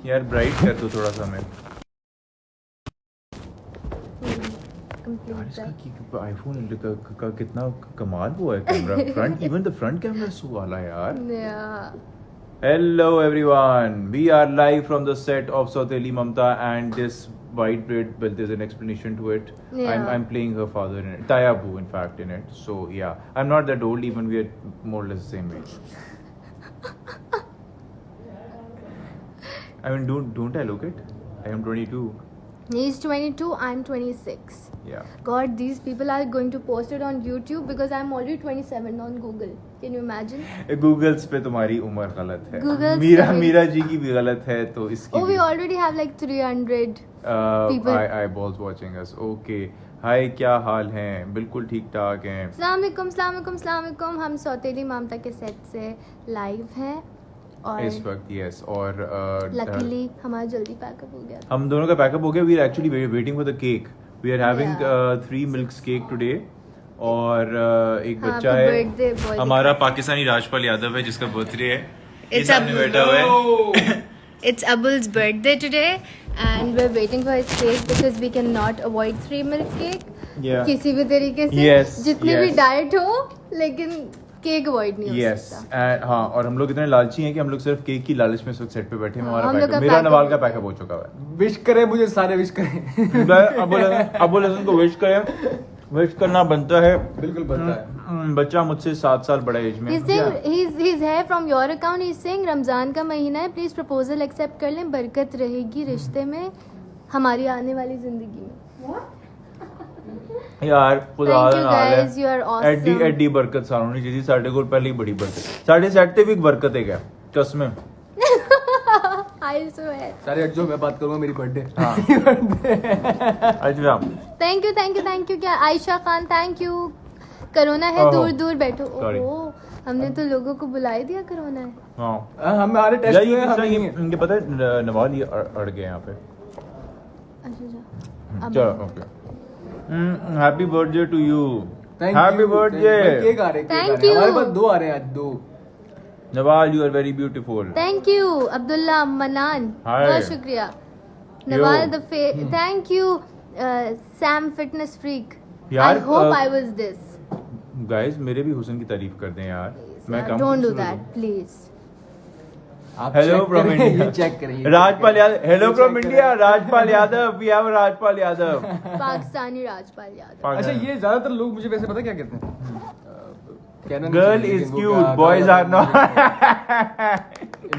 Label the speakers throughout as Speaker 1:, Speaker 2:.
Speaker 1: यार ब्राइट कर दो थोड़ा सा मैं। यार इसका आईफोन का कितना कमाल हुआ है camera. Front even the front camera so वाला है यार। Hello everyone, we are live from the set of Sauteli Mamta and this white bread, but there's an explanation to it.
Speaker 2: Yeah.
Speaker 1: I'm playing her father in it, Tayabu in fact in it. So yeah, I'm not that old, even we are more or less the same age. I mean, don't I look it? I am 22.
Speaker 2: He's 22, I'm 26.
Speaker 1: Yeah.
Speaker 2: God, these people are going to post it on YouTube because I'm already 27 on Google. Can you imagine?
Speaker 1: Google's पे तुम्हारी उम्र गलत है।
Speaker 2: Google's
Speaker 1: Meera ji की भी गलत है तो इसकी।
Speaker 2: Oh, we already have like 300 people.
Speaker 1: eyeballs watching us. Okay. हाय क्या हाल हैं? बिल्कुल ठीक ठाक हैं।
Speaker 2: अस्सलामुअलैकुम। हम सौतेली मामता के सेट से लाइव हैं और
Speaker 1: इस वक्त यस और
Speaker 2: लकीली हमारा जल्दी पैकअप हो गया।
Speaker 1: हम दोनों का पैकअप हो गया। We are actually waiting for the cake. We are having 3 milks cake today और एक बच्चा है हमारा पाकिस्तानी राजपाल यादव है जिसका बर्थडे है।
Speaker 2: It's
Speaker 1: बैठा हुआ है।
Speaker 2: It's Abul's birthday today and we're waiting for his cake because we cannot avoid 3 milk cake.
Speaker 1: Yeah.
Speaker 2: किसी भी तरीके से
Speaker 1: Yes,
Speaker 2: जितनी भी
Speaker 1: yes.
Speaker 2: डाइट हो लेकिन केक अवॉइड नहीं हो
Speaker 1: यस
Speaker 2: सकता।
Speaker 1: हाँ और हम लोग इतने लालची हैं कि हम लोग सिर्फ केक की लालच में इस वक्त सेट पे बैठे हैं। हमारा
Speaker 2: हम लोग
Speaker 1: पैकअप
Speaker 2: का
Speaker 1: मेरा
Speaker 2: पैकअप-
Speaker 1: नवाल का पैकअप हो चुका है।
Speaker 3: विश करे मुझे सारे विश करें।
Speaker 1: अबुल हसन को विश करें। विश करना बनता है।
Speaker 3: बिल्कुल बनता है।
Speaker 1: बच्चा मुझसे 7 साल बड़ा एज में।
Speaker 2: He's here from your account. He's saying Ramzan का महीना है, प्लीज प्रपोजल एक्सेप्ट कर लें, बरकत रहेगी रिश्ते में हमारी आने वाली जिंदगी में।
Speaker 1: यार खुदा
Speaker 2: Thank you
Speaker 1: ਦਾ ਨਾਲ
Speaker 2: guys, you are awesome.
Speaker 1: ਐਡੀ ਬਰਕਤ ਸਾਨੂੰ ਨਹੀਂ ਚਾਹੀਦੀ। ਸਾਡੇ ਕੋਲ ਪਹਿਲੀ ਬੜੀ ਬਰਕਤ। ਸਾਡੇ ਸੈੱਟ ਤੇ ਵੀ ਇੱਕ ਬਰਕਤ ਹੈਗਾ ਕਸਮ।
Speaker 2: I swear.
Speaker 3: सारे हट जाओ, मैं बात करूंगा मेरी बर्थडे।
Speaker 1: अच्छा
Speaker 2: थैंक यू क्या Ayesha Khan, thank you. Corona है,
Speaker 1: ओहो,
Speaker 2: दूर दूर बैठो।
Speaker 1: sorry.
Speaker 2: ओहो, हमने तो लोगों को बुला ही दिया कोरोना है।
Speaker 1: हाँ
Speaker 3: हमारे टेस्ट में हम नहीं है।
Speaker 1: ये पता है नवाल ये अड़ गए यहाँ पे।
Speaker 2: अच्छा अब
Speaker 1: चलो okay. Happy birthday to you.
Speaker 3: Thank
Speaker 1: happy
Speaker 3: you,
Speaker 1: birthday.
Speaker 3: Cake आ रहे हैं, केक आ
Speaker 2: Thank
Speaker 3: रहे हैं। हमारे
Speaker 2: you.
Speaker 3: पास 2 आ रहे हैं आज, 2।
Speaker 1: Nawal you are very beautiful.
Speaker 2: Thank you Abdullah Manan,
Speaker 1: Hi.
Speaker 2: बहुत शुक्रिया। Nawal the thank you Sam fitness freak.
Speaker 1: यार,
Speaker 2: I hope I was this.
Speaker 1: Guys मेरे भी हुस्न की तारीफ कर दें यार। मैं कम
Speaker 2: डोंट डू
Speaker 1: खूबसूरत
Speaker 2: दैट
Speaker 1: हूँ।
Speaker 2: प्लीज।
Speaker 3: आप
Speaker 1: हेलो
Speaker 3: check
Speaker 1: फ्रॉम
Speaker 3: करें,
Speaker 1: इंडिया।
Speaker 3: ये चेक करें।
Speaker 1: राजपाल यादव। हेलो
Speaker 3: ये
Speaker 1: फ्रॉम
Speaker 3: check
Speaker 1: इंडिया।
Speaker 3: करें।
Speaker 1: राजपाल यादव। We have Rajpal Yadav.
Speaker 2: पाकिस्तानी राजपाल यादव।
Speaker 3: अच्छा, ये ज्यादातर लोग मुझे वैसे पता क्या कहते हैं? कहना नहीं
Speaker 1: गर्ल
Speaker 3: चाहिए,
Speaker 1: इज
Speaker 3: लेकिन वो
Speaker 1: क्यूट
Speaker 3: क्या-
Speaker 1: बॉयज
Speaker 3: क्या-
Speaker 1: are not.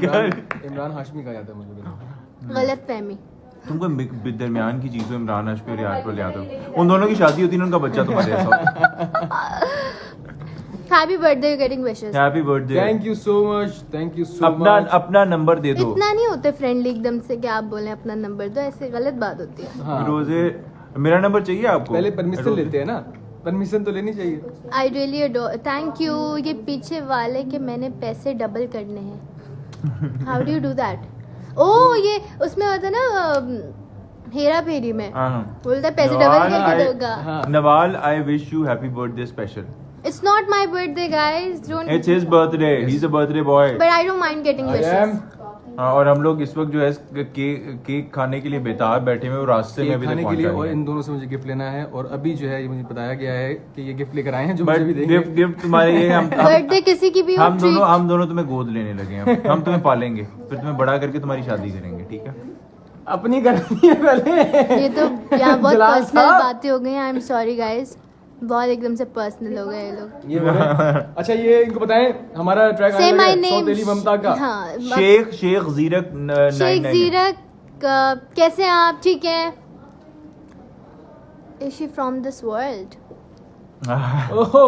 Speaker 1: Girl
Speaker 3: Imran Hashmi का याद है मुझे।
Speaker 2: गलत फहमी।
Speaker 1: तुमको दरमियान की चीजों इमरान हाशमी और राजपाल यादव उन दोनों की शादी होती है उनका बच्चा तुम्हारे जैसा।
Speaker 2: Happy birthday, you getting wishes.
Speaker 1: Happy birthday.
Speaker 3: Thank you so much, thank you सो
Speaker 1: अपना
Speaker 3: मच।
Speaker 1: अपना नंबर दे दो।
Speaker 2: इतना नहीं होते फ्रेंडली एकदम से कि आप बोले अपना नंबर दो, ऐसे गलत बात होती है।
Speaker 3: हाँ,
Speaker 1: रोजे मेरा नंबर चाहिए आपको।
Speaker 3: पहले परमिशन
Speaker 1: रोजे-
Speaker 3: लेते हैं ना, परमिशन तो लेनी चाहिए।
Speaker 2: I really adore, thank you. ये पीछे वाले के मैंने पैसे डबल करने हैं। How do you do that? Oh ये उसमें होता है ना हेरा फेरी में,
Speaker 1: हाँ।
Speaker 2: बोलता है पैसे
Speaker 1: नवाल,
Speaker 2: डबल करके
Speaker 1: I-
Speaker 2: दोगा।
Speaker 3: हाँ।
Speaker 1: Nawal I wish you happy birthday special.
Speaker 2: It's not my birthday guys, don't.
Speaker 1: It's his birthday. He is a birthday boy.
Speaker 2: But I don't mind getting
Speaker 3: I am-
Speaker 2: wishes.
Speaker 1: और हम लोग इस वक्त जो है केक खाने के लिए बेताब बैठे हुए और रास्ते में
Speaker 3: केक
Speaker 1: अभी तक
Speaker 3: खाने के लिए, और
Speaker 1: पहुंचा
Speaker 3: इन दोनों से मुझे गिफ्ट लेना है। और अभी जो है ये मुझे बताया गया है कि ये गिफ्ट लेकर आए हैं जो मुझे भी
Speaker 1: बट
Speaker 3: देंगे।
Speaker 1: गिफ्ट तुम्हारे ये
Speaker 2: बर्थडे किसी की भी हो, treat।
Speaker 1: हम दोनों तुम्हें गोद लेने लगे हैं। हम तुम्हें पालेंगे फिर तुम्हें बड़ा करके तुम्हारी शादी करेंगे ठीक है।
Speaker 3: अपनी करनी है पहले।
Speaker 2: ये तो यहाँ बहुत
Speaker 3: जलाल
Speaker 2: पर्सनल
Speaker 3: साहब।
Speaker 2: बातें हो गई। आई एम सॉरी गाइस, बहुत एकदम से पर्सनल हो गए ये लोग।
Speaker 3: ये बोले। अच्छा, ये इनको बताएं हमारा ट्रैक
Speaker 2: Say my name.
Speaker 3: सौतेली ममता का।
Speaker 2: हाँ,
Speaker 1: शेख जीरक
Speaker 2: शेख जीरक, कैसे हैं आप? ठीक हैं? Is she from this world?
Speaker 3: ओहो,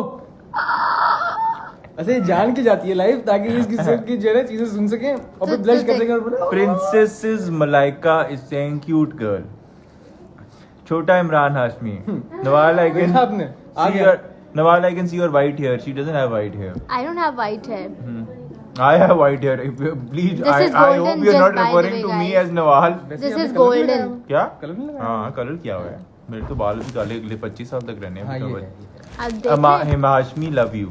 Speaker 3: ऐसे जान के जाती है लाइव ताकि इसकी की जो है चीजें सुन सकें और फिर ब्लश कर सकें और बोले,
Speaker 1: princess Malaika is saying cute girl. छोटा इमरान हाशमी। नवाल आई कैन
Speaker 3: देखा आपने? आ
Speaker 1: see
Speaker 3: गया।
Speaker 1: your Nawal I can see your white hair. She doesn't have white hair.
Speaker 2: I don't have white hair.
Speaker 1: I have white hair. If you, please,
Speaker 2: This is
Speaker 1: I
Speaker 2: golden,
Speaker 1: hope you're
Speaker 2: just
Speaker 1: not
Speaker 2: by the
Speaker 1: referring
Speaker 2: way,
Speaker 1: to me
Speaker 2: guys.
Speaker 1: as Nawal.
Speaker 3: वैसे
Speaker 2: This
Speaker 3: आपने
Speaker 2: is
Speaker 3: colour नहीं
Speaker 2: golden.
Speaker 3: लगाया?
Speaker 1: क्या?
Speaker 3: Colour नहीं लगाया?
Speaker 1: हाँ colour किया हुआ है। मेरे तो बाल भी काले अगले 25 साल तक रहने
Speaker 3: हाँ,
Speaker 1: हैं।
Speaker 3: ये है।
Speaker 2: आप देख रहे हैं?
Speaker 1: हिमाशमी लव यू।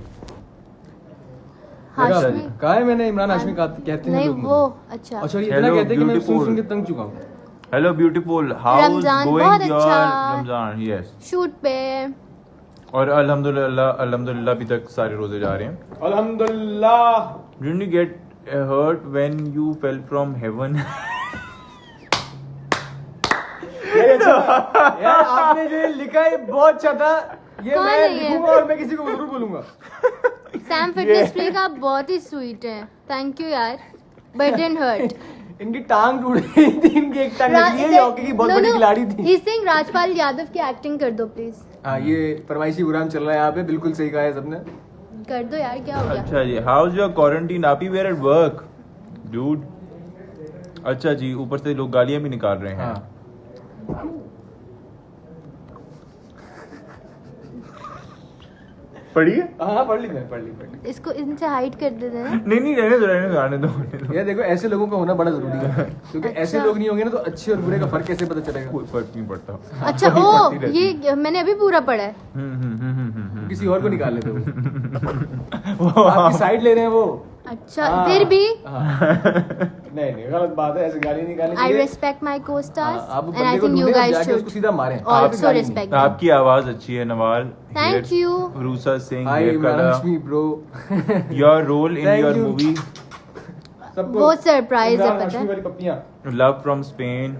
Speaker 2: हाशमी
Speaker 3: कहा है मैंने इमरान हाशमी कहते हैं
Speaker 2: नहीं
Speaker 3: लोग
Speaker 2: वो
Speaker 3: मुझे।
Speaker 2: अच्छा
Speaker 3: अच्छा ये
Speaker 1: Hello,
Speaker 3: इतना कहते हैं कि मैं
Speaker 1: beautiful.
Speaker 3: सुन के तंग चुका हूँ।
Speaker 1: Hello beautiful, how is
Speaker 2: Ramzan
Speaker 1: going
Speaker 2: बहुत
Speaker 1: योर
Speaker 2: अच्छा।
Speaker 1: रमजान? यस,
Speaker 2: शूट पे
Speaker 1: और अल्हम्दुलिल्लाह अभी तक सारे रोजे जा रहे हैं।
Speaker 3: अल्हम्दुलिल्लाह।
Speaker 1: Didn't you get hurt when you fell from heaven?
Speaker 3: यार आपने जो ये लिखा है बहुत अच्छा था। ये
Speaker 2: कौन
Speaker 3: मैं
Speaker 2: है ये?
Speaker 3: लिखूंगा और मैं किसी को जरूर बोलूंगा।
Speaker 2: सैम फिटनेस फ्रीक आप बहुत ही स्वीट हैं, थैंक यू यार, बट डिडंट हर्ट।
Speaker 3: इनकी टांग टूट गई थी, इनकी एक टांग निकली है, ये हॉकी की बहुत बड़ी खिलाड़ी थी।
Speaker 2: ही सिंह राजपाल यादव की एक्टिंग कर दो प्लीज।
Speaker 3: हाँ ये फरमाइशी प्रोग्राम चल रहा है यहाँ पे, बिल्कुल सही कहा है सबने।
Speaker 2: कर दो यार, क्या हो गया?
Speaker 1: अच्छा जी, हाउ इज योर क्वारंटीन? आप ही वेयर एट वर्क डूड? अच्छा जी, ऊपर से लोग गालियां भी निकाल रहे हैं।
Speaker 3: हाँ
Speaker 1: पढ़िए।
Speaker 3: हाँ पढ़ ली मैं, पढ़ ली।
Speaker 2: इसको इनसे हाइड कर देते हैं।
Speaker 1: नहीं रहने दो आने दो।
Speaker 3: यार देखो ऐसे लोगों का होना बड़ा जरूरी है, क्योंकि ऐसे
Speaker 2: अच्छा।
Speaker 3: लोग नहीं होंगे ना तो अच्छे और बुरे का फर्क कैसे पता चलेगा।
Speaker 1: कोई फर्क नहीं पड़ता।
Speaker 2: अच्छा
Speaker 1: वही
Speaker 2: ओ
Speaker 1: पढ़ती रहती
Speaker 2: ये मैंने अभी पूरा पढ़ा है।
Speaker 3: किसी और को निकाल लेते हो।
Speaker 1: वो
Speaker 3: आपकी साइड ले रहे हैं वो।
Speaker 2: अच्छा
Speaker 3: हाँ,
Speaker 2: फिर भी
Speaker 3: हाँ। नहीं गलत बात है, ऐसे गाली निकालनी
Speaker 2: आई
Speaker 3: चाहिए।
Speaker 2: रेस्पेक्ट माई को स्टार्स
Speaker 3: आप
Speaker 2: एंड आई
Speaker 3: बंदे को
Speaker 2: थिंक यू
Speaker 3: ढूंढें और
Speaker 2: गाइस
Speaker 3: जाके उसको
Speaker 2: शुड
Speaker 3: सीधा मारें।
Speaker 2: Also respect.
Speaker 1: आपकी आवाज अच्छी है Nawal.
Speaker 2: Thank you.
Speaker 1: Rusa Singh,
Speaker 3: hi Mahalakshmi bro.
Speaker 1: Your role in
Speaker 3: Thank
Speaker 1: your
Speaker 3: you.
Speaker 1: Movie
Speaker 3: सबको
Speaker 2: वो सरप्राइज है,
Speaker 3: इमरान
Speaker 2: पता
Speaker 3: हाशमी
Speaker 2: है?
Speaker 3: वाली पप्पियां।
Speaker 1: Love from Spain.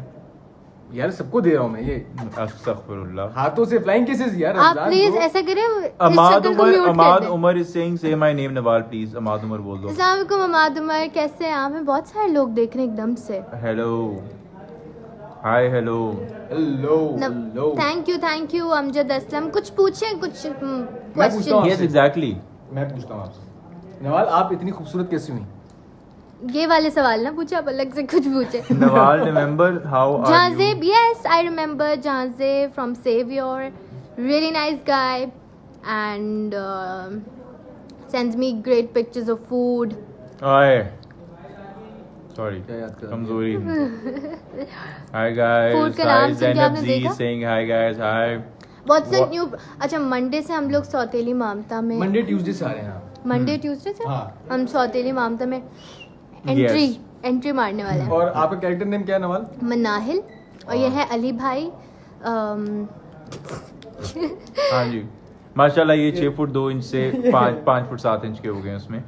Speaker 3: यार सबको दे रहा हूँ मैं ये
Speaker 1: अस्तगफिरुल्लाह।
Speaker 3: हाथों से फ्लाइंग किसेस यार।
Speaker 2: आप
Speaker 3: रमजान
Speaker 2: प्लीज
Speaker 3: bro।
Speaker 2: ऐसा करें, इस
Speaker 1: अमाद
Speaker 2: शक्ल को
Speaker 1: उमर,
Speaker 2: म्यूट
Speaker 1: अमाद
Speaker 2: कर दें।
Speaker 1: उमर इज सेइंग से my name Nawal please. अमाद Umar बोल दो।
Speaker 2: अस्सलाम वालेकुम अमाद उमर, कैसे हैं आप? हमें बहुत सारे लोग देख रहे हैं एकदम से।
Speaker 1: Hello, hi hello.
Speaker 3: Hello
Speaker 2: thank you Amjad Aslam. कुछ पूछें, कुछ
Speaker 3: पूछता
Speaker 2: क्वेश्चन।
Speaker 3: हूँ।
Speaker 1: Yes exactly.
Speaker 3: मैं पूछता हूँ आपसे, नवाल आप इतनी खूबसूरत कैसी हुई?
Speaker 2: ये वाले सवाल ना पूछे, आप अलग से कुछ पूछे।
Speaker 1: Nawal remember how are you?
Speaker 2: Jazib, yes, I remember Jazib from Savior. Really nice guy, and sends me great pictures of food.
Speaker 1: ओए सॉरी,
Speaker 3: क्या याद कर रहे हो?
Speaker 1: कमजोरी। हाय
Speaker 2: Food
Speaker 1: गाइस,
Speaker 2: का नाम
Speaker 1: हाय
Speaker 2: सुन के
Speaker 1: ज़ैनब
Speaker 2: आपने
Speaker 1: जी
Speaker 2: देखा?
Speaker 1: Saying hi guys, hi.
Speaker 2: What's the
Speaker 1: What-
Speaker 2: new? अच्छा मंडे से हम लोग सौतेली मामता में,
Speaker 3: मंडे ट्यूसडे से आ रहे हैं आप।
Speaker 2: मंडे ट्यूसडे से
Speaker 3: हाँ।
Speaker 2: हम सौतेली मामता में
Speaker 1: Yes.
Speaker 2: एंट्री मारने वाले हैं।
Speaker 3: और आपका कैरेक्टर नेम क्या है नवाल?
Speaker 2: मनाहिल, और ये है अली भाई।
Speaker 1: हाँ जी, माशाल्लाह ये 6 फुट 2 इंच से 5 फुट 7 इंच के हो गए उसमें।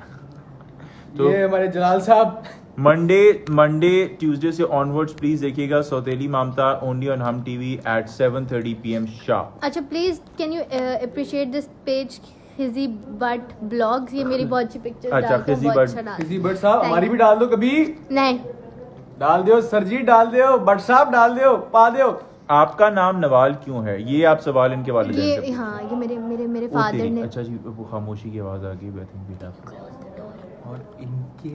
Speaker 1: तो
Speaker 3: ये हमारे जलाल साहब।
Speaker 1: मंडे ट्यूसडे से ऑनवर्ड्स प्लीज देखिएगा Sauteli Mamta only on Hum TV at 7:30 PM sharp.
Speaker 2: अच्छा please can you appreciate this page खिजी बट ब्लॉग्स, ये मेरी बहुत अच्छी पिक्चर्स
Speaker 1: अच्छा,
Speaker 2: डालते हैं,
Speaker 1: खिजी
Speaker 2: बहुत
Speaker 1: बट।
Speaker 2: अच्छा डालते
Speaker 3: किसी बट साहब
Speaker 2: Thank
Speaker 3: हमारी
Speaker 2: you.
Speaker 3: भी डाल दो कभी।
Speaker 2: नहीं,
Speaker 3: डाल दो सर जी, डाल दो बट साहब, डाल दो पा दो।
Speaker 1: आपका नाम नवाल क्यों है? ये आप सवाल इनके वालिदैन से
Speaker 2: ये
Speaker 1: पूछिए।
Speaker 2: हाँ ये मेरे
Speaker 1: ओ
Speaker 2: फादर
Speaker 1: तेरी,
Speaker 2: ने।
Speaker 1: अच्छा जी, वो खामोशी की आवाज आ गई। आई थिंक बेटा
Speaker 3: और इनके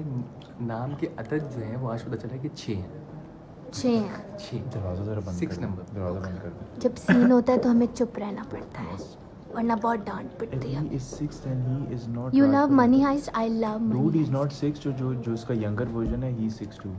Speaker 3: नाम के अदद जो है वो आज पता चला कि 6 हैं।
Speaker 2: 6 हैं।
Speaker 3: 6
Speaker 1: दरवाजा जरा बंद
Speaker 3: 6
Speaker 1: कर,
Speaker 3: नंबर।
Speaker 1: दरवाजा बंद कर दे।
Speaker 2: जब सीन होता है तो हमें चुप रहना पड़ता है, वरना बहुत डांट पिटती है।
Speaker 1: He is 6 and he is not
Speaker 2: you
Speaker 1: right
Speaker 2: love
Speaker 1: for
Speaker 2: money
Speaker 1: it.
Speaker 2: Heist, I love
Speaker 1: Dude,
Speaker 2: money
Speaker 1: he's not 6, जो इसका यंगर वर्जन है, he is 6 too.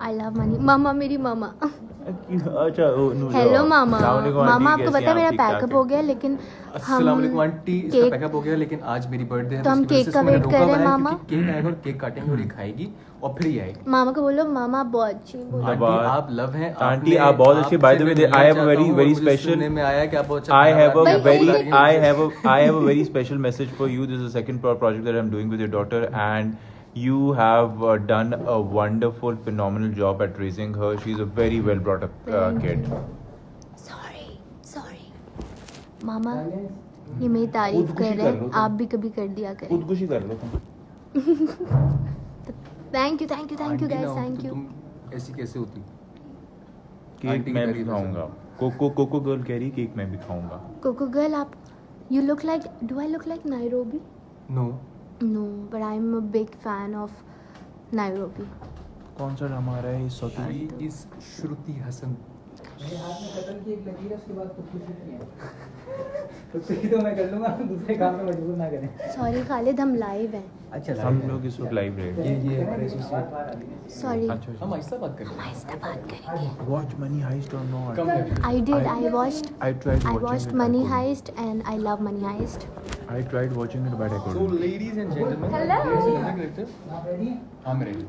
Speaker 2: I love money. मामा, मेरी मामा।
Speaker 1: अच्छा
Speaker 2: हेलो मामा।
Speaker 1: अस्सलामुअलैकुम
Speaker 2: मामा
Speaker 1: आंटी,
Speaker 2: आपको
Speaker 1: कैसी
Speaker 2: पता है
Speaker 1: हैं
Speaker 2: मेरा
Speaker 1: आप? ठीक-ठाक
Speaker 2: पैकअप
Speaker 1: हैं?
Speaker 2: हो गया, लेकिन
Speaker 3: अस्सलाम वालेकुम आंटी, इसका
Speaker 2: केक-
Speaker 3: पैकअप हो गया, लेकिन आज मेरी बर्थडे है
Speaker 2: तो हम
Speaker 3: उसकी वजह
Speaker 2: केक
Speaker 3: से
Speaker 2: का
Speaker 3: इसको मैंने
Speaker 2: वेट
Speaker 3: रोका
Speaker 2: कर रहे
Speaker 3: हुआ
Speaker 2: हैं,
Speaker 3: है,
Speaker 2: मामा।
Speaker 3: क्योंकि केक आएगा और केक काटेंगे और ये खाएगी और फिर ही आएगी।
Speaker 2: मामा को बोलो मामा आप बहुत अच्छी बोलो।
Speaker 1: हाँ।
Speaker 3: आंटी आप लव हैं।
Speaker 1: आंटी, आप बहुत अच्छे। By the way, I have a very special-
Speaker 3: में आया कि आप बहुत अच्छा
Speaker 1: I have a
Speaker 3: खाना बना
Speaker 1: very,
Speaker 3: रही हैं।
Speaker 1: I have a very special message for you. This is the second project that I'm doing with your daughter, and you have done a wonderful, phenomenal job at raising her. She's a very well brought up kid.
Speaker 2: Sorry मामा, ये मेरी तारीफ
Speaker 1: खुदकुशी
Speaker 2: कर रहे
Speaker 1: कर लो
Speaker 2: हैं,
Speaker 1: तुम।
Speaker 2: आप भी कभी कर दिया करें।
Speaker 1: खुदकुशी कर लो तुम।
Speaker 2: थैंक यू
Speaker 3: आंटी
Speaker 2: गाइस,
Speaker 3: ना हो
Speaker 2: थैंक
Speaker 3: तो
Speaker 2: यू।
Speaker 3: तुम ऐसी कैसे होती?
Speaker 1: केक
Speaker 3: आंटी की
Speaker 1: मैं भी
Speaker 3: तारीफ
Speaker 1: खाऊंगा। कोको गर्ल कह रही केक मैं भी खाऊंगा।
Speaker 2: कोको गर्ल, आप you look like, do I look like Nairobi?
Speaker 3: No.
Speaker 2: No, but I am a big fan of Nairobi.
Speaker 1: कौन सा ड्रामा आ रहा है इस
Speaker 3: शी
Speaker 1: सौतेली?
Speaker 3: इज श्रुति हसन।
Speaker 4: मेरे हाथ में कटल की एक लकीर है, उसके बाद खुदकुशी की है। खुदकुशी तो मैं कर लूंगा, दूसरे काम में मजबूर ना करें।
Speaker 2: सॉरी खालिद, हम लाइव हैं।
Speaker 3: अच्छा
Speaker 1: हम लोग इस वक्त लाइव रहे।
Speaker 3: ये हमारे एसोसिएट।
Speaker 2: सॉरी,
Speaker 1: अच्छा,
Speaker 3: हम आहिस्ता बात करें।
Speaker 2: आहिस्ता बात करेंगे।
Speaker 1: watch Money Heist or not?
Speaker 3: कम है।
Speaker 2: I did. I watched.
Speaker 1: I tried
Speaker 2: I
Speaker 1: watching
Speaker 2: watched
Speaker 1: it, I
Speaker 2: Money
Speaker 1: couldn't.
Speaker 2: Heist, and I love Money Heist.
Speaker 1: I tried watching it but I
Speaker 3: So
Speaker 1: couldn't.
Speaker 3: ladies and gentlemen,
Speaker 2: Hello.
Speaker 3: here's another character.
Speaker 4: आप ready हैं?
Speaker 3: I'm ready.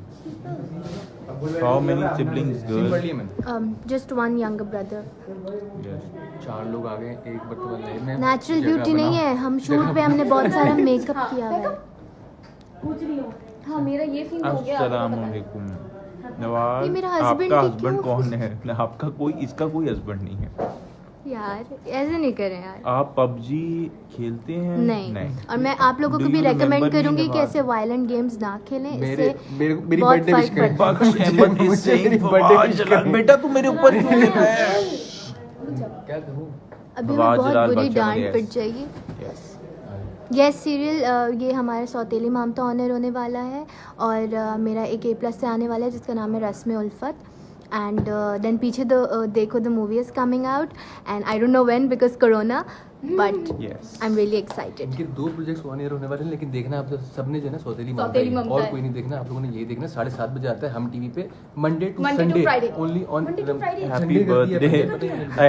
Speaker 1: How many siblings,
Speaker 3: Scene
Speaker 1: girls?
Speaker 3: पढ़ लिया मैंने.
Speaker 2: Just one younger brother.
Speaker 1: Yes.
Speaker 3: 4 लोग आ गए, एक बर्तन ले मैं.
Speaker 2: नेचुरल
Speaker 3: जगह
Speaker 2: ब्यूटी नहीं
Speaker 3: बनाओ.
Speaker 2: है, हम शूट पे हमने बहुत सारा मेकअप किया हुआ है।
Speaker 5: पूछ रही हूँ हाँ मेरा ये सीन हो गया
Speaker 1: अस्सलाम
Speaker 5: आपको पता है।
Speaker 1: वालेकुम। नवाज,
Speaker 2: ये मेरा husband
Speaker 1: आपका
Speaker 2: ही
Speaker 1: हस्बैंड
Speaker 2: क्यों?
Speaker 1: कौन है? आपका कोई, इसका कोई हस्बैंड नहीं है।
Speaker 2: यार ऐसे नहीं करें यार।
Speaker 1: आप पबजी खेलते हैं?
Speaker 2: नहीं। और मैं आप लोगों को
Speaker 1: Do
Speaker 2: भी
Speaker 1: you
Speaker 2: रेकमेंड
Speaker 1: remember me,
Speaker 2: करूंगी कि
Speaker 1: नवाज?
Speaker 2: ऐसे वायलेंट गेम्स ना खेलें,
Speaker 3: मेरे
Speaker 2: इससे
Speaker 3: मेरी
Speaker 2: बहुत
Speaker 3: बर्थडे विश
Speaker 2: फर्क
Speaker 3: करें.
Speaker 2: पड़ता है।
Speaker 1: बख्श अहमद is saying
Speaker 3: मेरी
Speaker 1: फवाद
Speaker 3: birthday wish
Speaker 1: जलाल,
Speaker 3: करें.
Speaker 1: बेटा तू मेरे ऊपर क्यों गिर रहा है?
Speaker 3: क्या करूँ?
Speaker 2: अभी
Speaker 1: फवाद
Speaker 2: हमें बहुत
Speaker 1: जलाल
Speaker 2: बुरी
Speaker 1: बख्श,
Speaker 2: डांट
Speaker 1: yes.
Speaker 2: पिट जाएगी।
Speaker 1: Yes.
Speaker 2: यस सीरियल ये हमारे सौतेली मामता ऑनर होने वाला है और मेरा एक A+ से आने वाला है जिसका नाम है रस्म उल्फत एंड देन पीछे देखो the movie is coming out and I don't know when because corona but
Speaker 1: Yes.
Speaker 2: I am really excited.
Speaker 3: इनके 2 प्रोजेक्ट्स 1 ईयर होने वाले हैं, लेकिन देखना आप सबने जो है ना सौतेली
Speaker 5: सौतेली
Speaker 3: ममता
Speaker 5: ममता
Speaker 3: और
Speaker 5: है।
Speaker 3: कोई नहीं देखना. आप लोगों ने यही देखना. 7:30 बजे आता है हम टीवी पे Monday to
Speaker 5: Monday to
Speaker 3: Sunday
Speaker 5: Friday.
Speaker 3: Only on
Speaker 5: Monday to Friday.
Speaker 1: Happy birthday,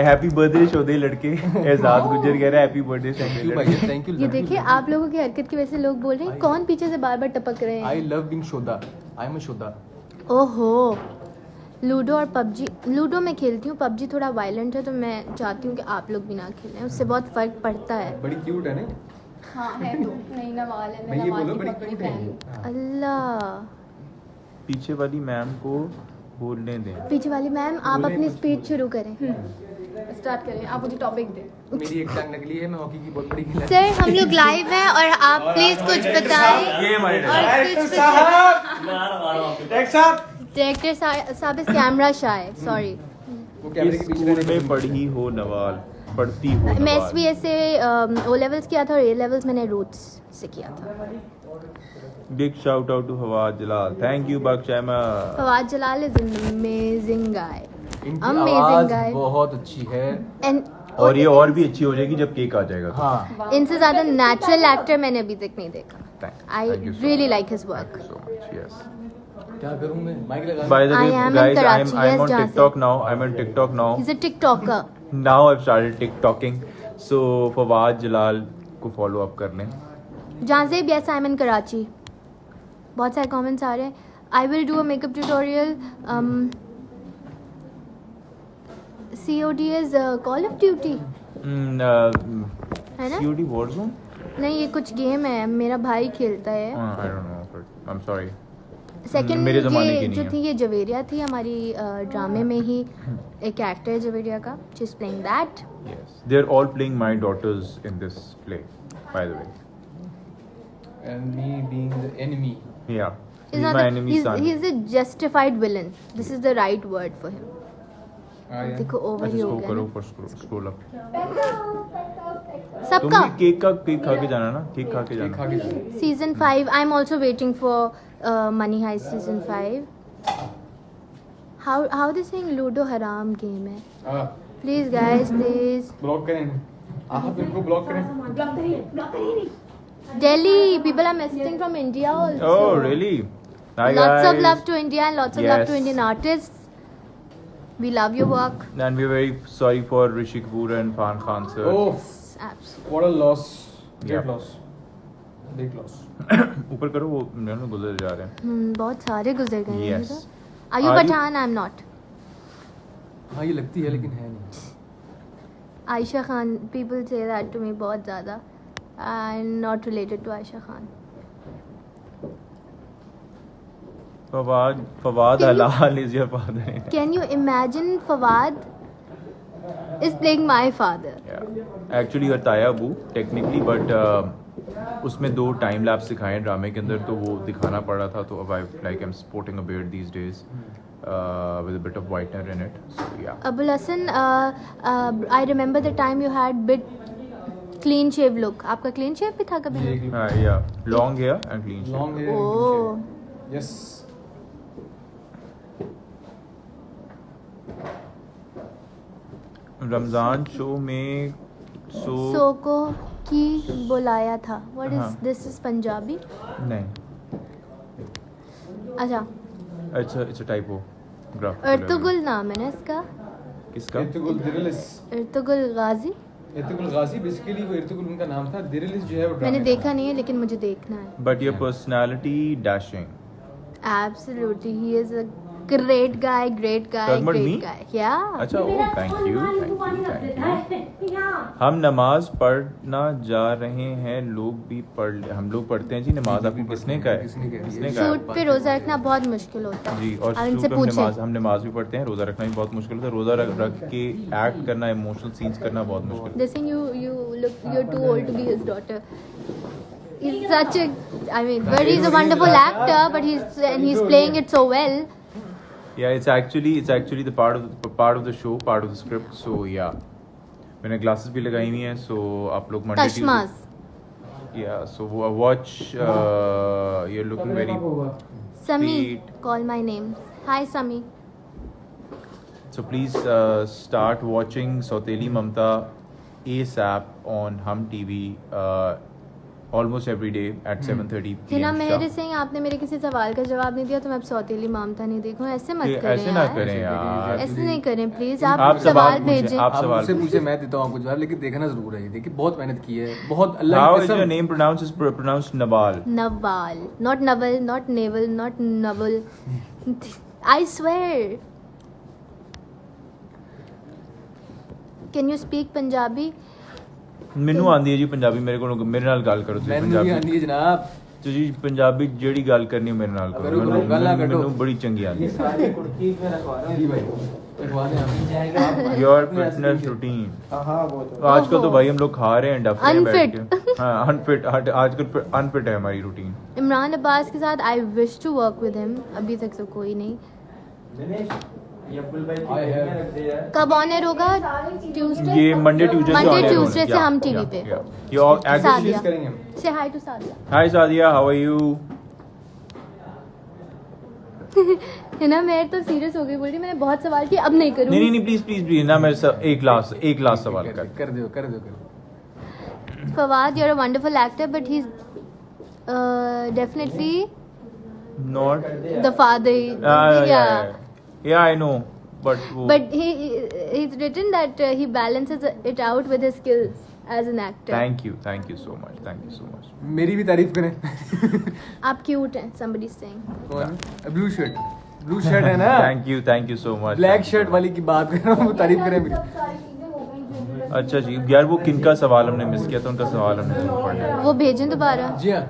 Speaker 1: happy birthday शोधे लड़के। एजाज गुजर कह रहा है हैप्पी बर्थडे
Speaker 3: थैंक यू
Speaker 1: शोधे।
Speaker 3: भाई, थैंक यू.
Speaker 2: ये देखिए आप लोगों की हरकत की वजह से लोग बोल रहे हैं कौन पीछे से बार बार टपक रहे
Speaker 3: आई
Speaker 2: हैं।
Speaker 3: लव बीइंग शोधा. आई एम अ शोधा.
Speaker 2: ओहो लूडो और पबजी, लूडो मैं खेलती हूँ, पबजी थोड़ा वायलेंट है तो मैं चाहती हूँ कि आप लोग भी ना खेलें, उससे बहुत फ़र्क पड़ता है।
Speaker 3: बड़ी क्यूट है ना.
Speaker 5: हाँ है तो नहीं नवाल है
Speaker 3: मैं
Speaker 5: मैं
Speaker 3: ये
Speaker 5: नवाल
Speaker 3: बोलो
Speaker 5: की
Speaker 3: बड़ी
Speaker 5: बहुत बड़ी
Speaker 3: क्यूट
Speaker 5: फैन हूँ।
Speaker 3: है.
Speaker 2: अल्लाह
Speaker 1: पीछे वाली मैम को बोलने दें।
Speaker 2: पीछे वाली मैम आप
Speaker 3: बोले
Speaker 2: अपनी
Speaker 3: कुछ
Speaker 2: स्पीच शुरू करें।
Speaker 5: स्टार्ट करें आप मुझे टॉपिक दें।
Speaker 3: मेरी एक टांग नकली है, मैं हॉकी की बहुत बड़ी खिलाड़ी.
Speaker 2: सर हम लोग लाइव हैं और आप प्लीज कुछ बताएं
Speaker 1: ये हमारे
Speaker 2: और कुछ डायरेक्टर साहब इस कैमरा शाय सॉरी।
Speaker 3: वो कैमरे के
Speaker 1: किस
Speaker 3: पीछे
Speaker 1: स्कूल
Speaker 3: रहने
Speaker 1: में पढ़ी हो नवाल? पढ़ती हो
Speaker 2: मैं
Speaker 1: नवाल?
Speaker 2: SBA से O लेवल्स किया था और A लेवल्स मैंने रूट्स से किया था।
Speaker 1: Big shout out to Fawad Jalal. Thank you Bakhsh Ahmad.
Speaker 2: Fawad Jalal is amazing guy,
Speaker 3: इनकी
Speaker 2: अमेजिंग
Speaker 3: आवाज
Speaker 2: गाय
Speaker 3: बहुत अच्छी है.
Speaker 2: एंड
Speaker 1: और ये और भी अच्छी हो जाएगी जब केक आ जाएगा तो।
Speaker 3: हाँ.
Speaker 2: इनसे ज्यादा नेचुरल एक्टर मैंने अभी तक नहीं देखा। आई
Speaker 1: Thank you so
Speaker 2: really
Speaker 1: much.
Speaker 2: Like his work.
Speaker 1: Thank you so much. Yes.
Speaker 3: क्या करूँ मैं? माइक लगा.
Speaker 1: By the
Speaker 2: I
Speaker 1: way,
Speaker 2: am in
Speaker 1: guys,
Speaker 2: Karachi,
Speaker 1: I'm
Speaker 2: yes,
Speaker 1: on
Speaker 2: जहाँ से।
Speaker 1: TikTok now. I'm on TikTok now.
Speaker 2: He is a TikToker.
Speaker 1: Now I've started TikToking. So Fawad Jalal को follow up कर लें।
Speaker 2: जहाँ से भी आई एम इन कराची। बहुत सारे कमेंट्स आ रहे हैं। I will do a makeup tutorial. COD is call of duty है ना?
Speaker 1: COD Warzone?
Speaker 2: नहीं ये कुछ गेम है, मेरा भाई खेलता है।
Speaker 1: I don't know. But I'm sorry.
Speaker 2: Second
Speaker 1: मेरे ज़माने
Speaker 2: ये
Speaker 1: की नहीं
Speaker 2: जो
Speaker 1: है।
Speaker 2: थी ये जवेरिया थी हमारी ड्रामे में ही एक एक्टर है जवेरिया का, she is playing that.
Speaker 1: Yes. They're all playing my daughters in this play, by the way.
Speaker 3: And me being the enemy.
Speaker 1: Yeah. He's my enemy son.
Speaker 2: He is a justified villain, this is the right word for him.
Speaker 3: I am.
Speaker 2: देखो over
Speaker 1: अच्छा
Speaker 2: ही हो
Speaker 1: scroll
Speaker 2: गया
Speaker 1: करो
Speaker 2: ना।
Speaker 1: पर scroll up.
Speaker 2: सबका
Speaker 1: तुम भी केक खा के जाना ना, केक खा के
Speaker 3: केक खा
Speaker 1: जाना।
Speaker 3: के जाना.
Speaker 2: Season 5 I am also waiting for money heist season 5। How they saying ludo हराम गेम है।
Speaker 3: हाँ.
Speaker 2: Please guys please.
Speaker 3: ब्लॉक करें. आप इनको ब्लॉक करें.
Speaker 5: ब्लॉक करिए
Speaker 2: Delhi people are messaging from India also।
Speaker 1: Oh, really? Hi
Speaker 2: Lots of
Speaker 1: guys.
Speaker 2: love to India and lots of love to
Speaker 1: Yes.
Speaker 2: Indian artists. We love your work.
Speaker 1: And we're very sorry for Rishi Kapoor and Farhan Khan sir.
Speaker 3: Oh,
Speaker 2: Absolutely.
Speaker 3: what a loss.
Speaker 1: Yeah.
Speaker 3: Great loss. Big loss.
Speaker 1: ऊपर करो, वो दोनों गुजर जा रहे हैं।
Speaker 2: बहुत सारे गुजर गए हैं।
Speaker 1: Yes.
Speaker 2: Are you
Speaker 1: Are you-
Speaker 2: Pathan? I'm not.
Speaker 3: हाँ ये लगती है लेकिन है नहीं.
Speaker 2: Aisha Khan, people say that to me बहुत ज़्यादा. I'm not related to Aisha Khan.
Speaker 1: Fawad
Speaker 2: Can you-
Speaker 1: Halal is your father.
Speaker 2: Can you imagine Fawad is playing my father?
Speaker 1: Yeah. Actually you're Taya Abu technically, but उसमें 2 time lapse सिखाए हैं ड्रामे के अंदर, तो वो दिखाना पड़ा था, तो अब I'm sporting a beard these days with a bit of whitener in it. So yeah.
Speaker 2: Abul Hassan, I remember the time you had bit clean shave look. आपका clean shave भी था कभी?
Speaker 1: Yeah. Long hair and clean shave.
Speaker 3: Long hair.
Speaker 2: Oh.
Speaker 3: Yes.
Speaker 1: Ramzan show में
Speaker 2: सो को की बुलाया था। What
Speaker 1: हाँ।
Speaker 2: is this is Punjabi?
Speaker 1: नहीं,
Speaker 2: अच्छा
Speaker 1: it's a typo.
Speaker 2: अर्तुगुल नाम है ना इसका?
Speaker 1: किसका?
Speaker 3: It's a good drill.
Speaker 2: Ertugrul Ghazi.
Speaker 3: Ertugrul Ghazi basically वो इर्तुगरुल उनका नाम था। दिरिलिस जो है वो
Speaker 2: मैंने देखा नहीं है लेकिन मुझे देखना है।
Speaker 1: But your personality dashing.
Speaker 2: Absolutely, he is a great guy, great
Speaker 1: Talking about me?
Speaker 2: guy. Yeah.
Speaker 1: अच्छा, oh, thank you. हम नमाज पढ़ना जा रहे हैं, हम लोग पढ़ते हैं जी नमाज। आपको किसने कहा है? किसने कहा है?
Speaker 2: शूट पे रोजा रखना बहुत मुश्किल होता है।
Speaker 1: जी, और
Speaker 2: आप
Speaker 1: शूट
Speaker 2: इनसे
Speaker 1: पे
Speaker 2: पूछें।
Speaker 1: हम नमाज भी पढ़ते हैं, रोजा रखना भी बहुत मुश्किल होता है। रोजा रख के एक्ट करना, इमोशनल सीन्स करना बहुत मुश्किल
Speaker 2: They think you're too old to be his daughter. He's such a, I mean, but he's a wonderful actor, but he's playing it so well.
Speaker 1: Yeah, it's actually the part of the show, part of the script. So yeah, मैंने glasses भी लगाई हुई हैं, so आप लोग Monday
Speaker 2: Tashmas.
Speaker 1: Yeah, so watch. You're looking very
Speaker 2: Sami,
Speaker 1: sweet.
Speaker 2: call my name. Hi, Sami.
Speaker 1: So please start watching Sauteli Mamta ASAP on Hum TV. Almost every day at 7:30
Speaker 2: Hina
Speaker 1: p.m.
Speaker 2: मेहर सिंह, आपने मेरे किसी सवाल का जवाब नहीं दिया तो मैं अब सौतेली मामता नहीं देखूं। ऐसे मत करें
Speaker 1: ऐसे ना करें यार।
Speaker 2: ऐसे नहीं करें प्लीज।
Speaker 1: आप
Speaker 2: आप
Speaker 1: सवाल
Speaker 2: सवाल
Speaker 1: पूछें,
Speaker 2: भेजें।
Speaker 1: आप
Speaker 3: आप
Speaker 1: सवाल
Speaker 3: मुझसे पूछे, मैं देता हूँ आपको जवाब, लेकिन देखना जरूर है। देखिए बहुत मेहनत की है, बहुत अल्लाह
Speaker 1: How
Speaker 3: की
Speaker 1: is your
Speaker 3: कसम।
Speaker 1: name pronounced? Is pronounced Nawal.
Speaker 2: Nawal, not Naval, not Naval, not Naval. I swear. Can you speak Punjabi?
Speaker 1: ਮੈਨੂੰ ਆਂਦੀ ਹੈ ਜੀ ਪੰਜਾਬੀ। ਮੇਰੇ ਨਾਲ ਗੱਲ ਕਰੋ ਤੁਸੀਂ
Speaker 3: ਮੈਨੂੰ ਵੀ
Speaker 1: ਪੰਜਾਬੀ।
Speaker 3: ਆਉਂਦੀ ਹੈ ਜਨਾਬ।
Speaker 1: ਤੁਸੀਂ ਪੰਜਾਬੀ ਜਿਹੜੀ ਗੱਲ ਕਰਨੀ ਮੇਰੇ ਨਾਲ
Speaker 3: ਅਗਰ
Speaker 1: ਕਰੋ।
Speaker 3: ਉਹ ਗੱਲ ਨਾ ਕੱਢੋ।
Speaker 1: ਮੈਨੂੰ ਬੜੀ ਚੰਗੀ ਆਂਦੀ ਹੈ।
Speaker 4: सारी कुर्ती में रखवा रहा
Speaker 3: जी भाई रखवा दें आप।
Speaker 1: Your fitness routine.
Speaker 4: हाँ वो तो
Speaker 1: आजकल तो भाई हम लोग खा रहे हैं डफ रहे हैं बैठ
Speaker 2: Unfit.
Speaker 1: के। हाँ अनफिट, आजकल अनफिट है हमारी रूटीन।
Speaker 2: इमरान अब्बास के साथ I wish to work with him. अभी तक तो कोई नहीं। कब ऑनर होगा? ट्यूसडे।
Speaker 1: ये मंडे ट्यूसडे
Speaker 2: से हम टीवी पे।
Speaker 3: कोशिश करेंगे हम।
Speaker 2: Say hi to Sadia.
Speaker 1: Hi Sadia, how are you?
Speaker 2: है ना, मैं तो सीरियस हो गई, बोल रही मैंने बहुत सवाल किए, अब नहीं करूँगी।
Speaker 1: नहीं प्लीज ना, मेरे एक लास्ट सवाल
Speaker 3: कर दो।
Speaker 2: Fawad, you're a wonderful actor, but he's definitely
Speaker 1: not
Speaker 2: the father.
Speaker 1: yeah I know, but
Speaker 2: But he's written that he balances it out with his skills as an actor.
Speaker 1: thank you so much.
Speaker 3: मेरी भी तारीफ करें।
Speaker 2: आप cute हैं, somebody saying.
Speaker 3: कौन? Blue shirt है ना।
Speaker 1: thank you so much.
Speaker 3: Black shirt वाली की बात कर रहा हूँ, वो तारीफ करें मेरी।
Speaker 1: अच्छा जी यार, वो किनका सवाल हमने मिस किया था, उनका सवाल हमने जरूर पढ़ लिया।
Speaker 2: वो भेजें दोबारा।
Speaker 3: जी हाँ,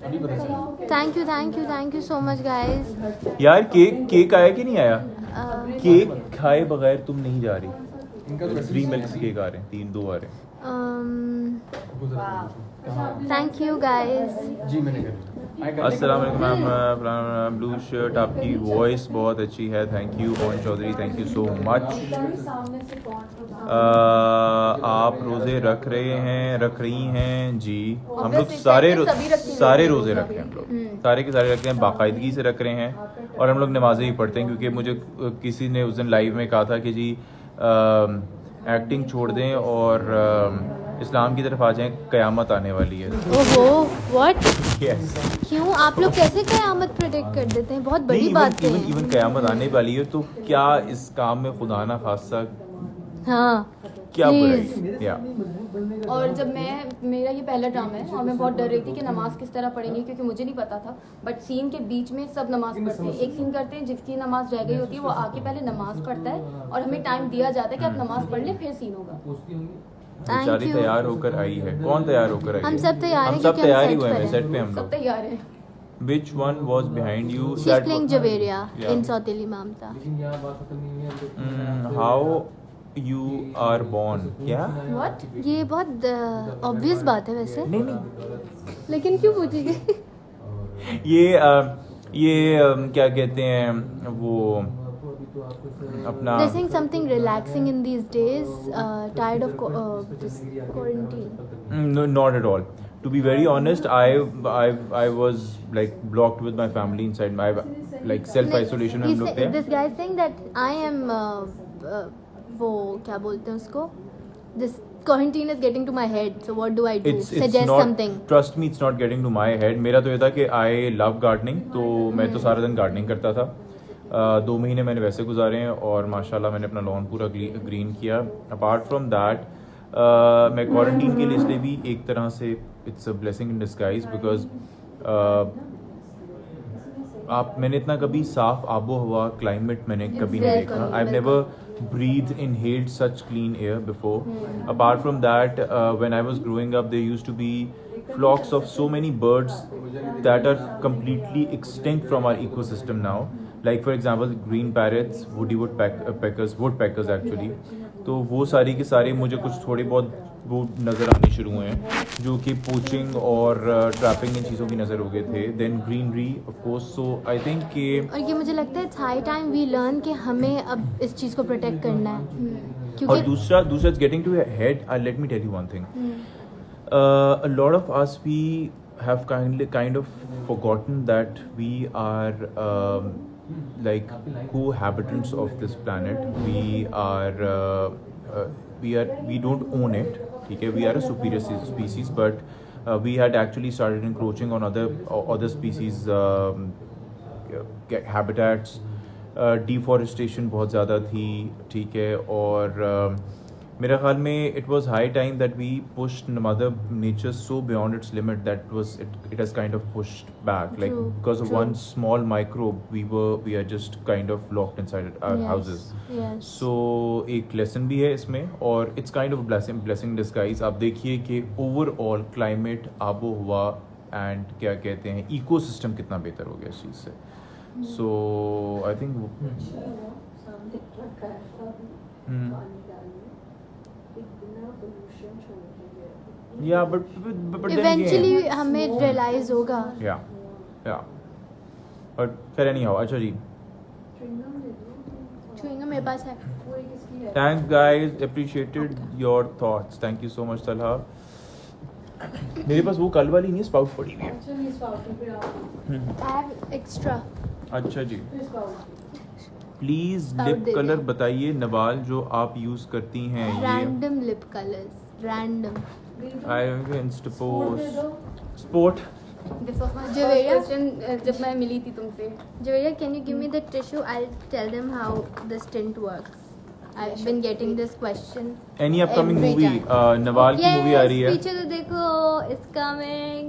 Speaker 3: अभी पता चला।
Speaker 2: Thank you so much guys.
Speaker 1: यार केक आया कि नहीं आया? केक खाए बगैर तुम नहीं जा रही।
Speaker 3: इनका तो
Speaker 1: 3 मिल्क केक आ रहे हैं, 2 आ रहे हैं।
Speaker 2: Thank you guys.
Speaker 3: जी मैंने कर लिया।
Speaker 1: अस्सलाम वालेकुम मैम। ब्लू शर्ट, आपकी वॉइस बहुत अच्छी है। Thank you Mohan Chaudhary, thank you so much. आप रोज़े रख रही हैं जी? हम लोग सारे रोज़े रख रहे हैं। हम लोग सारे के सारे रखते हैं, बाकायदगी से रख रहे हैं। और हम लोग नमाज़ें ही पढ़ते हैं, क्योंकि मुझे किसी ने उस दिन लाइव में कहा था कि जी एक्टिंग छोड़ दें और इस्लाम की तरफ आ जाएं, क़यामत आने वाली है।
Speaker 2: ओहो, व्हाट?
Speaker 1: यस।
Speaker 2: क्यों आप लोग कैसे क़यामत प्रेडिक्ट कर देते हैं? बहुत बड़ी बात है।
Speaker 1: इवन क़यामत आने वाली है, तो क्या इस काम में खुदा ना खासा
Speaker 2: हाँ
Speaker 1: क्या
Speaker 2: प्लीज।
Speaker 1: बुराई? या
Speaker 5: और जब मेरा ये पहला ड्रामा है और मैं बहुत डर रही थी कि नमाज किस तरह पढ़ेंगे, क्योंकि मुझे नहीं पता था। बट सीन के बीच में सब नमाज पढ़ते हैं। एक सीन करते हैं जिसकी नमाज रह गई होती है, वो आके पहले नमाज पढ़ता है और हमें टाइम दिया जाता है कि आप नमाज पढ़ लें, फिर सीन होगा।
Speaker 1: बेचारी तैयार होकर आई है। कौन तैयार होकर आई है?
Speaker 2: हम सब तैयार हैं,
Speaker 1: हम सब
Speaker 2: क्योंकि
Speaker 1: तैयार ही
Speaker 2: हम
Speaker 1: हुए
Speaker 2: सेट
Speaker 1: हैं
Speaker 2: पर
Speaker 1: सेट
Speaker 2: हैं।
Speaker 1: पे हम
Speaker 5: सब
Speaker 1: लोग।
Speaker 5: तैयार हैं।
Speaker 1: Which one was behind you?
Speaker 2: She's playing Javeria
Speaker 1: Yeah.
Speaker 2: in Sauteli Mamta.
Speaker 3: लेकिन यहाँ बात खत्म नहीं हुई है।
Speaker 1: How you are born? क्या?
Speaker 2: What? ये बहुत obvious बात है वैसे।
Speaker 1: नहीं
Speaker 2: लेकिन क्यों पूछेंगे?
Speaker 1: ये क्या कहते हैं वो अपना
Speaker 2: They're saying something relaxing in these days. Tired of this quarantine.
Speaker 1: No, not at all. To be very honest, I was like blocked with my family inside my like self isolation में हम लोग थे।
Speaker 2: This guy is saying that I am वो क्या बोलते हैं उसको? This quarantine is getting to my head. So what do I do?
Speaker 1: It's
Speaker 2: Suggest
Speaker 1: not,
Speaker 2: something.
Speaker 1: Trust me, it's not getting to my head. मेरा तो ये था कि I love gardening, तो मैं तो सारा दिन गार्डनिंग करता था। 2 महीने मैंने वैसे गुजारे हैं और माशाल्लाह मैंने अपना लॉन पूरा ग्रीन किया। अपार्ट फ्रॉम दैट मैं क्वारंटीन के लिए इसलिए भी एक तरह से it's a blessing in disguise because मैंने इतना कभी साफ आबो हवा क्लाइमेट मैंने कभी नहीं देखा. I have never breathed inhaled such clean air before. Apart from that, when I was growing up, there used to be flocks of so many birds that are completely extinct from our ecosystem now. Like for example, green parrots, woody woodpeckers actually. तो वो सारी के सारे मुझे कुछ थोड़े बहुत वो नज़र आने शुरू हुए हैं जो कि पोचिंग और ट्रैपिंग इन चीज़ों की नज़र हो गए थे. Then greenery of course. So I think कि
Speaker 2: और ये मुझे लगता है it's high time we learn कि हमें अब इस चीज़ को प्रोटेक्ट करना है
Speaker 1: और
Speaker 2: क्योंकि
Speaker 1: दूसरा it's getting to head. Let me tell you one thing. A lot of us we have kind of forgotten that we are like cohabitants of this planet. We don't own it. Okay, we are a superior species, but we had actually started encroaching on other species habitats. Deforestation बहुत ज़्यादा थी. ठीक है. और मेरे ख्याल में it was high time that we pushed mother nature so beyond its limit that was it has kind of pushed back like because of one small microbe we are just kind of locked inside our houses. So एक lesson भी है इसमें और it's kind of blessing disguise. आप देखिए कि overall climate आबो हवा एंड क्या कहते हैं इकोसिस्टम कितना बेहतर हो गया इस चीज़ से. So I think yeah but
Speaker 2: eventually हमें रियलाइज होगा.
Speaker 1: yeah और फिर anyhow. अच्छा जी,
Speaker 2: चुएंगे मेरे पास है.
Speaker 1: thanks guys, appreciated your thoughts. thank you so much Talha. मेरे पास वो कल वाली नहीं स्पाउट पड़ी हुई है.
Speaker 2: Have extra.
Speaker 1: अच्छा जी, प्लीज
Speaker 2: Spout
Speaker 1: लिप
Speaker 2: दे
Speaker 1: कलर
Speaker 2: दें.
Speaker 1: बताइए नवाल जो आप यूज करती हैं. ये
Speaker 2: random lip colours. Random.
Speaker 1: I am insta post sport.
Speaker 5: This was my
Speaker 2: Javeria?
Speaker 5: Question जब मैं मिली थी तुमसे.
Speaker 2: Javeria, can you give me the tissue? I'll tell them how the stint works. I've been getting this question.
Speaker 1: Any upcoming
Speaker 2: Every
Speaker 1: movie
Speaker 2: time.
Speaker 1: Nawal की movie आ रही है.
Speaker 2: पीछे तो देखो, it's coming.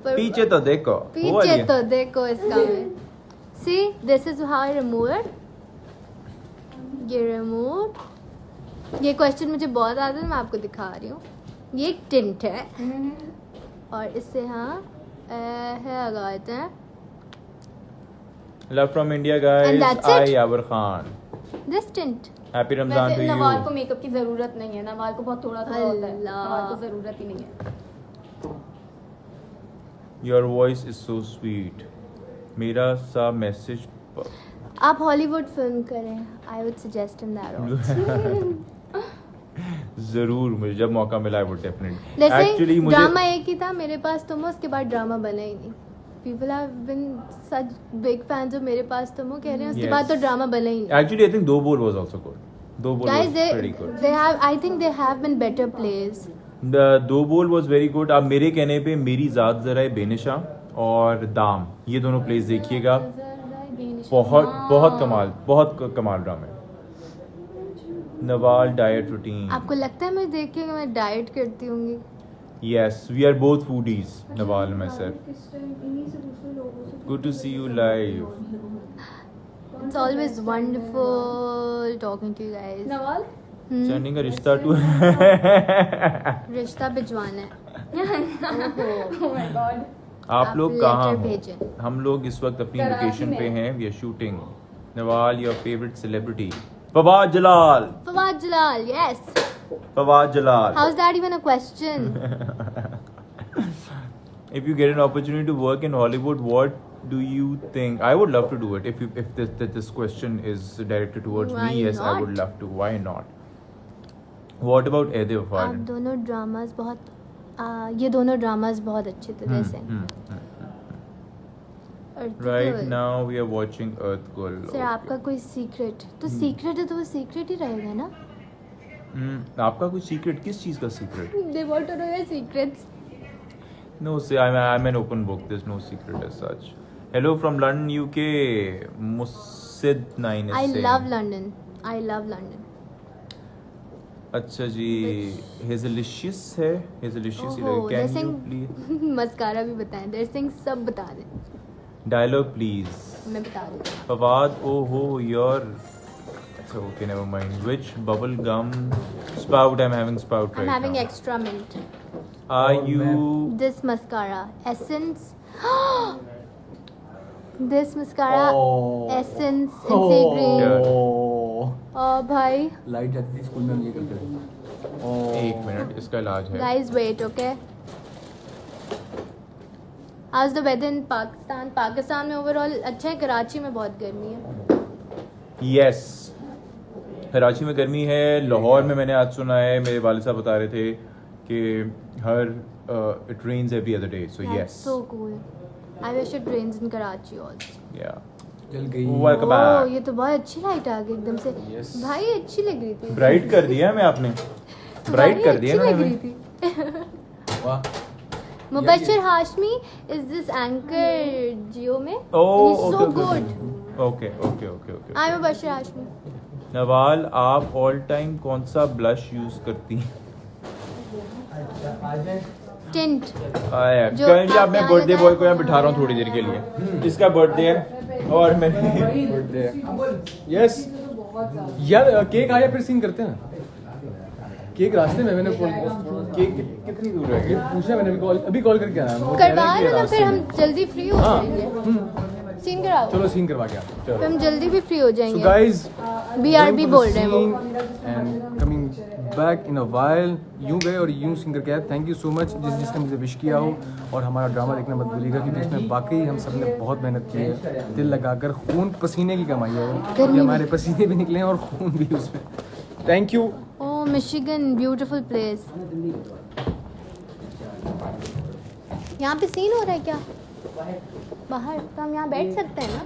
Speaker 1: पीछे तो देखो वो वाली
Speaker 2: पीछे
Speaker 1: है.
Speaker 2: तो देखो, it's coming. See, this is how I remove it. ये remove. ये क्वेश्चन मुझे बहुत आता है, मैं आपको दिखा रही हूँ. ये एक टिंट है और इससे है लगाते हैं.
Speaker 1: Love from India
Speaker 2: And
Speaker 1: guys.
Speaker 2: that's it?
Speaker 1: I our Khan.
Speaker 2: This tint.
Speaker 1: Happy Ramzan
Speaker 5: वैसे
Speaker 1: टू
Speaker 5: नवाल को
Speaker 1: यू.
Speaker 5: मेकअप की जरूरत नहीं है. नवाल को बहुत थोड़ा थोड़ा होता है.
Speaker 2: अल्लाह.
Speaker 5: नवाल को जरूरत ही नहीं है.
Speaker 1: Your voice is so sweet. मेरा सा मैसेज
Speaker 2: आप हॉलीवुड फिल्म करें. I would suggest him that also.
Speaker 1: जरूर मुझे जब मौका मिला आई वुड डेफिनेटली.
Speaker 2: जैसे
Speaker 1: एक्चुअली मुझे
Speaker 2: ड्रामा एक ही था मेरे पास तुम हो, उसके बाद ड्रामा बना ही नहीं. People have been such big fans of मेरे पास तुम हो कह रहे हैं, उसके
Speaker 1: Yes.
Speaker 2: बाद तो ड्रामा बना ही नहीं.
Speaker 1: एक्चुअली आई थिंक दो बोल वाज आल्सो गुड. दो बोल
Speaker 2: Guys,
Speaker 1: was pretty good.
Speaker 2: they have, I think they have been better plays.
Speaker 1: The दो बोल वाज वेरी गुड. आप मेरे कहने पे मेरी जात जरा है बेनिशा और दाम, ये दोनों प्लेस देखिएगा. बहुत कमाल ड्रामा है. Nawal diet routine.
Speaker 2: आपको लगता है मैं देख के मैं डाइट करती होंगी?
Speaker 1: Yes we are both foodies. Nawal मैं sir. Good to see you live.
Speaker 2: It's always wonderful talking to you guys.
Speaker 5: Nawal
Speaker 1: sending a रिश्ता टू.
Speaker 2: रिश्ता भिजवाना है.
Speaker 5: Oh my god.
Speaker 1: आप
Speaker 2: आप
Speaker 1: लोग
Speaker 2: letter
Speaker 1: कहाँ हो?
Speaker 2: भेजें.
Speaker 1: हम लोग इस वक्त अपनी
Speaker 5: कराची
Speaker 1: लोकेशन पे
Speaker 5: में.
Speaker 1: हैं. We are shooting. Nawal your favourite celebrity. Fawad Jalal.
Speaker 2: Fawad Jalal, yes.
Speaker 1: Fawad Jalal.
Speaker 2: How's that even a question?
Speaker 1: If you get an opportunity to work in Hollywood, what do you think? I would love to do it. If this question is directed towards
Speaker 2: Why
Speaker 1: me, yes, I would
Speaker 2: not?
Speaker 1: love to. Why not? What about Aide
Speaker 2: आप
Speaker 1: Wafad?
Speaker 2: दोनों dramas बहुत ये दोनों dramas बहुत अच्छे थे वैसे.
Speaker 1: Right now we are watching Earth Girl.
Speaker 2: Sir आपका कोई सीक्रेट तो सीक्रेट है तो वो सीक्रेट ही रहेगा ना.
Speaker 1: आपका कोई सीक्रेट? किस चीज का secret?
Speaker 2: They want to know your secrets.
Speaker 1: No, say I'm an open book. There's no secret as such. Hello from London, UK. Musid9 is
Speaker 2: I
Speaker 1: saying.
Speaker 2: love London. I love London.
Speaker 1: अच्छा जी, हेजलिशियस है, हेजलिशियस ही
Speaker 2: ओहो,
Speaker 1: लगे। Can
Speaker 2: दरअसल
Speaker 1: you please
Speaker 2: mascara भी बताएं, दरअसल सब बता दें।
Speaker 1: Dialogue please.
Speaker 2: मैं बता रही हूँ।
Speaker 1: फवाद, ओ हो योर, अच्छा okay never mind. Which bubble gum स्पाउट आई एम हैविंग स्पाउट
Speaker 2: I'm
Speaker 1: राइट
Speaker 2: having
Speaker 1: नाउ?
Speaker 2: extra mint.
Speaker 1: आर
Speaker 3: और
Speaker 1: you
Speaker 2: This mascara, Essence. This mascara,
Speaker 3: Oh.
Speaker 2: Essence Insea Green.
Speaker 1: Yeah.
Speaker 2: भाई,
Speaker 3: लाइट जाती थी स्कूल में, हम ये करते थे।
Speaker 1: एक मिनट, इसका इलाज है।
Speaker 2: guys wait, okay? How's the weather in Pakistan? Pakistan में ओवरऑल अच्छा है, कराची में बहुत गर्मी है।
Speaker 1: यस, कराची में गर्मी है। लाहौर में मैंने आज सुना है, मेरे वालिद साहब बता रहे थे कि हर it rains every other day, so
Speaker 2: That's
Speaker 1: yes
Speaker 2: so cool. I wish it rains in Karachi also.
Speaker 1: या
Speaker 3: जल गई।
Speaker 1: Welcome
Speaker 2: Oh,
Speaker 1: back.
Speaker 2: ये तो बहुत अच्छी लाइट आ गई एकदम से।
Speaker 1: Yes.
Speaker 2: भाई अच्छी लग रही थी।
Speaker 1: ब्राइट कर दिया हमें आपने, ब्राइट
Speaker 2: भाई,
Speaker 1: कर दिया
Speaker 2: अच्छी
Speaker 1: ना
Speaker 2: लग रही
Speaker 1: हमें।
Speaker 2: थी।
Speaker 3: वाह।
Speaker 2: Mubashshir Hashmi is this anchor जियो में?
Speaker 1: Oh,
Speaker 2: He's so
Speaker 1: okay,
Speaker 2: good.
Speaker 1: Okay okay okay okay.
Speaker 2: I'm Mubashir Hashmi.
Speaker 1: Nawal, आप ऑल टाइम कौन सा ब्लश यूज करती हैं?
Speaker 2: Tint.
Speaker 1: आया
Speaker 2: जो
Speaker 1: कल जब
Speaker 2: आप
Speaker 1: मैं
Speaker 2: यहाँ
Speaker 1: बर्थडे
Speaker 2: लगाए
Speaker 1: बॉय को यहाँ
Speaker 2: वो
Speaker 1: बिठा रहा हूँ थोड़ी देर के लिए, जिसका बर्थडे है और मैंने
Speaker 3: बर्थडे यस यार, केक आया फिर सीन करते हैं। केक रास्ते में, मैंने
Speaker 1: केक कितनी दूर है?
Speaker 3: पूछा, मैंने अभी कॉल करके आया। वो कह रहे
Speaker 2: करवा
Speaker 3: हैं कि
Speaker 2: लो ना,
Speaker 3: रास्ते
Speaker 2: फिर
Speaker 3: में।
Speaker 2: हम जल्दी फ्री हो
Speaker 3: हाँ।
Speaker 2: जाएंगे। सीन कराओ,
Speaker 3: चलो सीन करवा के आते हैं।
Speaker 2: फिर हम जल्दी भी फ्री हो
Speaker 3: So
Speaker 2: जाएंगे।
Speaker 3: guys,
Speaker 2: BRB बोल रहे हैं वो।
Speaker 3: And coming back in a while. यूं गए और यूं सिंगर के आए। थैंक यू सो मच जिसने मुझे विश किया हो, और हमारा ड्रामा देखना मत भूलिएगा, क्योंकि इसमें वाकई हम सब ने बहुत मेहनत की है, दिल लगाकर, खून पसीने की कमाई है वो,
Speaker 2: गर्मी
Speaker 3: कि हमारे पसीने भी निकले हैं और खून भी उसमें। Thank you.
Speaker 2: Oh, Michigan, beautiful place. यहाँ पे सीन हो रहा है क्या? बाहर तो हम यहाँ बैठ सकते हैं ना?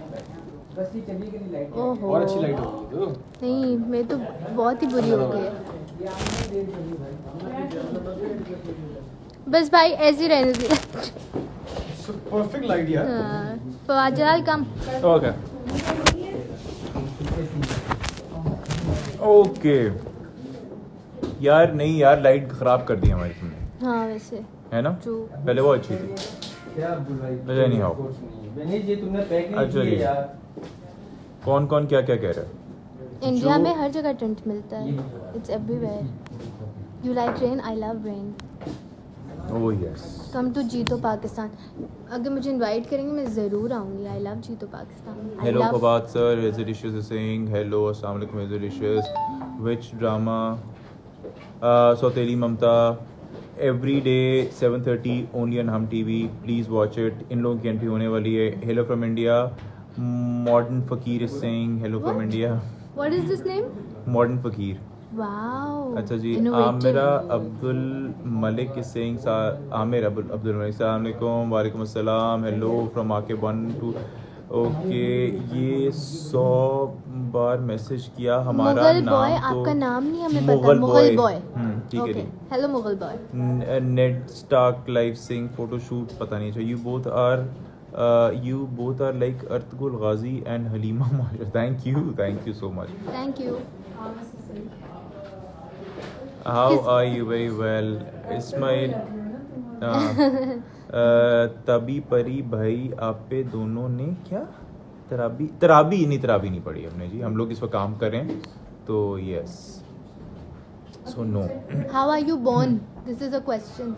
Speaker 4: बस ये चली गई लाइट।
Speaker 2: ओहो।
Speaker 3: और अच्छी लाइट होगी तो।
Speaker 2: नहीं, मैं तो बहुत ही बुरी हो गई है। बस भाई ऐसे ही रहने दे।
Speaker 3: परफेक्ट लाइट यार।
Speaker 2: हाँ, फवाद जलाल कम।
Speaker 1: ओके ओके यार, नहीं यार, लाइट खराब कर दी हमारी तुमने,
Speaker 2: हाँ वैसे
Speaker 1: है ना?
Speaker 2: True.
Speaker 1: पहले वो अच्छी थी।
Speaker 4: क्या अब्दुल भाई?
Speaker 1: मजा नहीं आओ।
Speaker 4: नहीं, ये तुमने पैक नहीं
Speaker 1: अच्छा जी।
Speaker 4: किए यार।
Speaker 1: कौन कौन क्या क्या कह रहा है?
Speaker 2: इंडिया
Speaker 1: जो-
Speaker 2: में हर जगह टेंट मिलता है। It's everywhere. You like rain, I love rain.
Speaker 1: Oh yes.
Speaker 2: Come to Jeeto Pakistan. अगर मुझे इनवाइट करेंगे मैं ज़रूर आऊँगी। I love Jeeto Pakistan. I
Speaker 1: hello
Speaker 2: love-
Speaker 1: Fawad sir, hazelicious is saying hello, अस्सलाम वालेकुम hazelicious. Which drama? Sauteli Mamta, every day 7:30 only on Hum TV, please watch it. इन लोगों की एंट्री होने वाली है। Hello from India, modern fakir is saying hello from
Speaker 2: What?
Speaker 1: India.
Speaker 2: What is this name?
Speaker 1: Modern fakir.
Speaker 2: Wow.
Speaker 1: अच्छा जी।
Speaker 2: Innovative.
Speaker 1: Amira Abdul Malik is saying, Aamir Abdul Malik, अस्सलाम वालेकुम। वालेकुम अस्सलाम। हेलो फ्रॉम आके 1 2। ओके, ये 100 बार मैसेज किया। हमारा
Speaker 2: मुगल
Speaker 1: नाम
Speaker 2: बॉय,
Speaker 1: तो
Speaker 2: आपका नाम नहीं हमें पता।
Speaker 1: मुगल
Speaker 2: मुगल बॉय।
Speaker 1: ठीक है
Speaker 2: ओके,
Speaker 1: जी।
Speaker 2: Hello Mughal boy.
Speaker 1: Ned Stark live sing photoshoot, पता नहीं चाहिए। You both are like Ertugrul Ghazi and Halima माशा। Thank you so much.
Speaker 2: Thank you.
Speaker 1: How are you? Very well Ismail. तभी परी भाई आप पे दोनों ने क्या तराबी नहीं पढ़ी हमने जी, हम लोग इस पर काम करें तो yes. So no.
Speaker 2: How are you born? This is a question.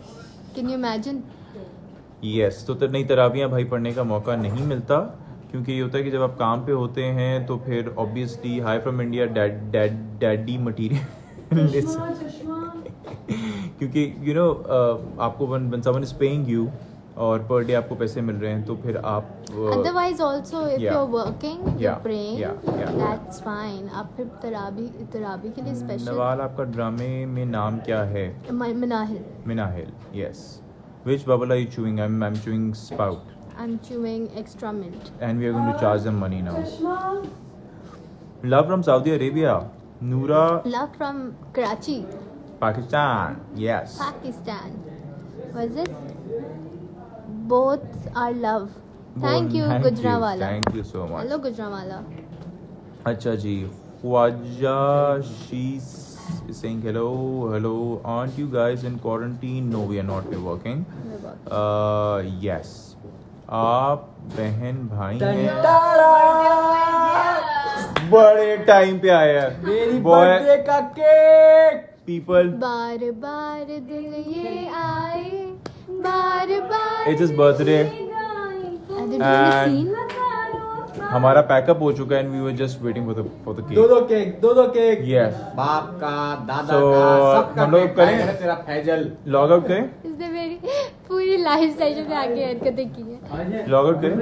Speaker 2: Can you imagine?
Speaker 1: Yes, तो नहीं, तराबियाँ भाई पढ़ने का मौका नहीं मिलता, क्योंकि ये होता है कि जब आप काम पे होते हैं तो फिर obviously high from India daddy material क्योंकि यू नो आपको one someone is paying you और पर डे आपको पैसे मिल रहे हैं, तो फिर आप
Speaker 2: Otherwise also if
Speaker 1: yeah.
Speaker 2: you're working, you're
Speaker 1: Yeah,
Speaker 2: praying,
Speaker 1: yeah.
Speaker 2: that's fine. आप फिर तराबी के लिए स्पेशल
Speaker 1: नवाल, आपका ड्रामे में नाम क्या है?
Speaker 2: Manahil.
Speaker 1: Minahil, yes. Which bubble are you chewing? I'm chewing spout.
Speaker 2: I'm chewing extra mint.
Speaker 1: And we are going to charge them money now. Love from Saudi Arabia. Noora,
Speaker 2: Love from Karachi,
Speaker 1: Pakistan. Yes.
Speaker 2: Pakistan. Was it? Both are love. Thank you, Gujranwala.
Speaker 1: Thank you so much.
Speaker 2: Hello, Gujranwala.
Speaker 1: अच्छा जी, Khwaja is saying hello, hello. Aren't you guys in quarantine? No, we are not. We're working. Yes. आप बहन भाई हैं, बड़े time पे आए हैं.
Speaker 3: मेरी
Speaker 1: Boy,
Speaker 3: बर्थडे का केक.
Speaker 1: people,
Speaker 2: बार बार दिल ये आए, बार बार
Speaker 1: it's his birthday.
Speaker 2: Are they doing
Speaker 1: And-
Speaker 2: a scene?
Speaker 1: हमारा पैकअप हो चुका है and we were just waiting for the cake.
Speaker 3: दो केक.
Speaker 1: Yes.
Speaker 3: बाप का, दादा
Speaker 1: So,
Speaker 3: का, सबका
Speaker 1: हम लोग
Speaker 3: केक
Speaker 1: करें?
Speaker 3: है तेरा फैजल.
Speaker 1: लॉग आउट करें?
Speaker 2: इसने मेरी पूरी लाइफ सेशन में आके हरकतें की हैं.
Speaker 1: लॉग आउट करें?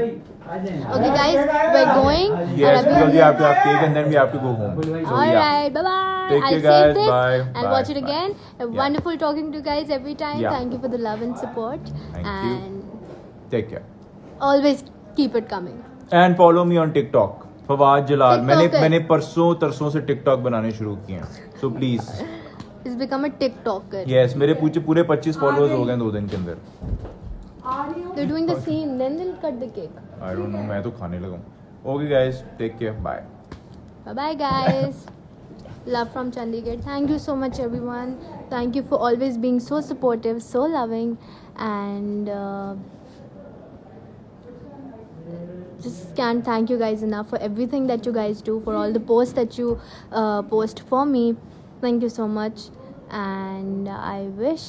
Speaker 2: Okay guys, we're going.
Speaker 1: Yes,
Speaker 2: और
Speaker 1: because
Speaker 2: अभी
Speaker 1: we have to have cake and then we have to go home. So yeah.
Speaker 2: Alright, bye bye.
Speaker 1: Take
Speaker 2: I'll
Speaker 1: care,
Speaker 2: save
Speaker 1: guys.
Speaker 2: this.
Speaker 1: Bye.
Speaker 2: I'll
Speaker 1: Bye.
Speaker 2: watch it
Speaker 1: Bye.
Speaker 2: again.
Speaker 1: Yeah.
Speaker 2: Wonderful talking to you guys every time.
Speaker 1: Yeah.
Speaker 2: Thank you for the love and support.
Speaker 1: Thank you.
Speaker 2: And
Speaker 1: Take care.
Speaker 2: always keep it coming.
Speaker 1: And follow me on TikTok. Fawad Jalal.
Speaker 2: TikToker.
Speaker 1: मैंने परसों से TikTok बनाने शुरू किए हैं. So please.
Speaker 2: He's become a TikToker.
Speaker 1: Yes, मेरे पूरे 25 followers हो गए 2 दिन के अंदर.
Speaker 2: They're doing the scene, then they'll cut the cake.
Speaker 1: I don't know, मैं तो खाने लगा हूँ. Okay guys, take care. Bye.
Speaker 2: Bye bye, guys. Love from Chandigarh. Thank you so much, everyone. Thank you for always being so supportive, so loving, and just can't thank you guys enough for everything that you guys do, for all the posts that you post for me. Thank you so much, and I wish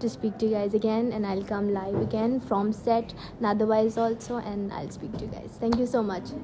Speaker 2: to speak to you guys again, and I'll come live again from set and otherwise also, and I'll speak to you guys. Thank you so much.